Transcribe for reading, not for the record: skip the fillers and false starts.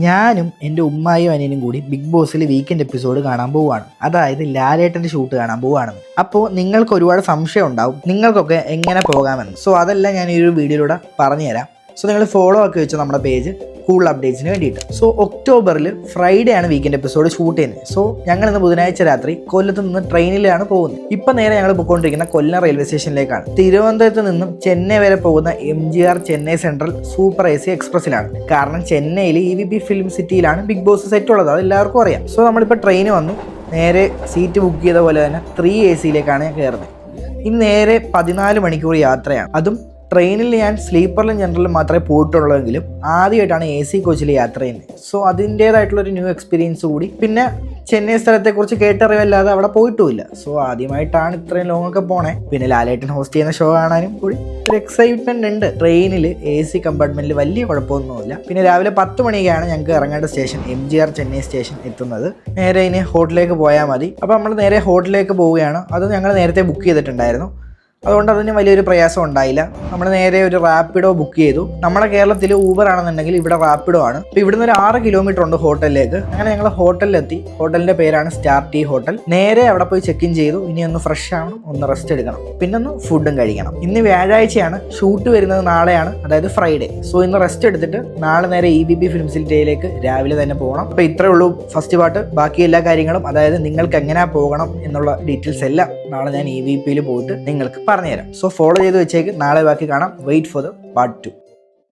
ഞാനും എൻ്റെ ഉമ്മായും അനിയനും കൂടി ബിഗ് ബോസിൽ വീക്കെൻഡ് എപ്പിസോഡ് കാണാൻ പോവുകയാണ്. അതായത് ലാലേട്ടൻ്റെ ഷൂട്ട് കാണാൻ പോവുകയാണെന്ന്. അപ്പോൾ നിങ്ങൾക്ക് ഒരുപാട് സംശയം ഉണ്ടാവും നിങ്ങൾക്കൊക്കെ എങ്ങനെ പോകാമെന്ന്. സോ അതെല്ലാം ഞാൻ ഈ ഒരു വീഡിയോയിലൂടെ പറഞ്ഞുതരാം. സോ നിങ്ങൾ ഫോളോ ആക്കി വെച്ചോ നമ്മുടെ പേജ് കൂടുതൽ അപ്ഡേറ്റ്സിന് വേണ്ടിയിട്ട്. സോ ഒക്ടോബറിൽ ഫ്രൈഡേ ആണ് വീക്കെൻഡ് എപ്പിസോഡ് ഷൂട്ട് ചെയ്യുന്നത്. സോ ഞങ്ങൾ ഇന്ന് ബുധനാഴ്ച രാത്രി കൊല്ലത്ത് നിന്ന് ട്രെയിനിലാണ് പോകുന്നത്. ഇപ്പം നേരെ ഞങ്ങൾ പോയിക്കൊണ്ടിരിക്കുന്ന കൊല്ലം റെയിൽവേ സ്റ്റേഷനിലേക്കാണ്. തിരുവനന്തപുരത്ത് നിന്നും ചെന്നൈ വരെ പോകുന്ന MGR Chennai central super AC എക്സ്പ്രസ്സിലാണ്. കാരണം ചെന്നൈയിൽ EVP ഫിലിം സിറ്റിയിലാണ് ബിഗ് ബോസ് സെറ്റ് ഉള്ളത്, അത് എല്ലാവർക്കും അറിയാം. സോ നമ്മളിപ്പോൾ ട്രെയിൻ വന്നു, നേരെ സീറ്റ് ബുക്ക് ചെയ്ത പോലെ തന്നെ 3 AC-യിലേക്കാണ് ഞാൻ കയറുന്നത്. ഇനി നേരെ 14 മണിക്കൂർ യാത്രയാണ്. അതും ട്രെയിനിൽ ഞാൻ സ്ലീപ്പറിലും ജനറലും മാത്രമേ പോയിട്ടുള്ളൂവെങ്കിലും ആദ്യമായിട്ടാണ് AC കോച്ചിൽ യാത്ര ചെയ്യുന്നത്. സോ അതിൻ്റേതായിട്ടുള്ളൊരു ന്യൂ എക്സ്പീരിയൻസ് കൂടി. പിന്നെ ചെന്നൈ സ്ഥലത്തെക്കുറിച്ച് കേട്ടറിവല്ലാതെ അവിടെ പോയിട്ടുമില്ല. സോ ആദ്യമായിട്ടാണ് ഇത്രയും ലോങ് ഒക്കെ പോണേ. പിന്നെ ലാലേട്ടൻ ഹോസ്റ്റ് ചെയ്യുന്ന ഷോ കാണാനും കൂടി ഒരു എക്സൈറ്റ്മെന്റ് ഉണ്ട്. ട്രെയിനിൽ AC കമ്പാർട്ട്മെന്റിൽ വലിയ കുഴപ്പമൊന്നുമില്ല. പിന്നെ രാവിലെ 10 മണിക്കാണ് ഞങ്ങൾക്ക് ഇറങ്ങേണ്ട സ്റ്റേഷൻ MGR ചെന്നൈ സ്റ്റേഷൻ എത്തുന്നത്. നേരെ ഇനി ഹോട്ടലിലേക്ക് പോയാൽ മതി. അപ്പോൾ നമ്മൾ നേരെ ഹോട്ടലിലേക്ക് പോവുകയാണ്. അത് ഞങ്ങൾ നേരത്തെ ബുക്ക് ചെയ്തിട്ടുണ്ടായിരുന്നു, അതുകൊണ്ട് അതിന് വലിയൊരു പ്രയാസം ഉണ്ടായില്ല. നമ്മൾ നേരെ ഒരു റാപ്പിഡോ ബുക്ക് ചെയ്തു. നമ്മുടെ കേരളത്തിൽ ഊബർ ആണെന്നുണ്ടെങ്കിൽ ഇവിടെ റാപ്പിഡോ ആണ്. അപ്പോൾ ഇവിടുന്ന് ഒരു 6 കിലോമീറ്റർ ഉണ്ട് ഹോട്ടലിലേക്ക്. അങ്ങനെ ഞങ്ങൾ ഹോട്ടലിലെത്തി. ഹോട്ടലിൻ്റെ പേരാണ് സ്റ്റാർ ടീ ഹോട്ടൽ. നേരെ അവിടെ പോയി ചെക്ക് ഇൻ ചെയ്തു. ഇനി ഒന്ന് ഫ്രഷ് ആവണം, ഒന്ന് റെസ്റ്റ് എടുക്കണം, പിന്നെ ഒന്ന് ഫുഡും കഴിക്കണം. ഇന്ന് വ്യാഴാഴ്ചയാണ്, ഷൂട്ട് വരുന്നത് നാളെയാണ്, അതായത് ഫ്രൈഡേ. സോ ഇന്ന് റെസ്റ്റ് എടുത്തിട്ട് നാളെ നേരെ EVP ഫിലിം സിറ്റിയിലേക്ക് രാവിലെ തന്നെ പോകണം. അപ്പോൾ ഇത്രയേ ഉള്ളൂ ഫസ്റ്റ് പാർട്ട്. ബാക്കി എല്ലാ കാര്യങ്ങളും, അതായത് നിങ്ങൾക്ക് എങ്ങനെ പോകണം എന്നുള്ള ഡീറ്റെയിൽസ് എല്ലാം നാളെ ഞാൻ EVPയിൽ പോയിട്ട് നിങ്ങൾക്ക് പറഞ്ഞുതരാം. സോ ഫോളോ ചെയ്ത് വെച്ചേക്ക്. നാളെ ബാക്കി കാണാം. Wait for the part 2.